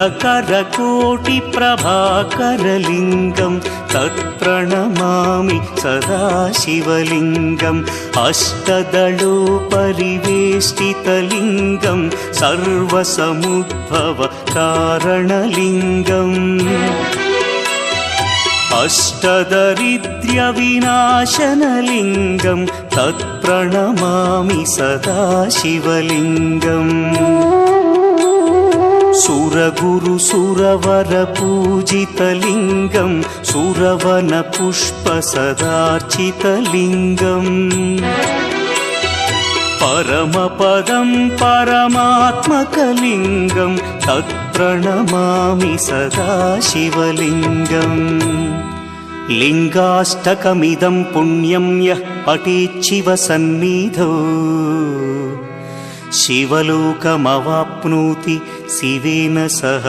करकोटिप्रभाकरलिङ्गं तत्प्रणमामि सदा शिवलिङ्गम् अष्टदलोपरिवेष्टितलिङ्गं सर्वसमुद्भवकारणलिङ्गम् अष्टदरिद्र्यविनाशनलिङ्गं तत्प्रणमामि सदा शिवलिङ्गम् सुरगुरुसुरवरपूजितलिङ्गं सुरवनपुष्पसदार्चितलिङ्गम् परमपदं परमात्मकलिङ्गं तत्प्रणमामि सदा शिवलिङ्गम् लिङ्गाष्टकमिदं पुण्यं यः पठेच्छिवसन्निधौ शिवलोकमवाप्नोति शिवेन सह।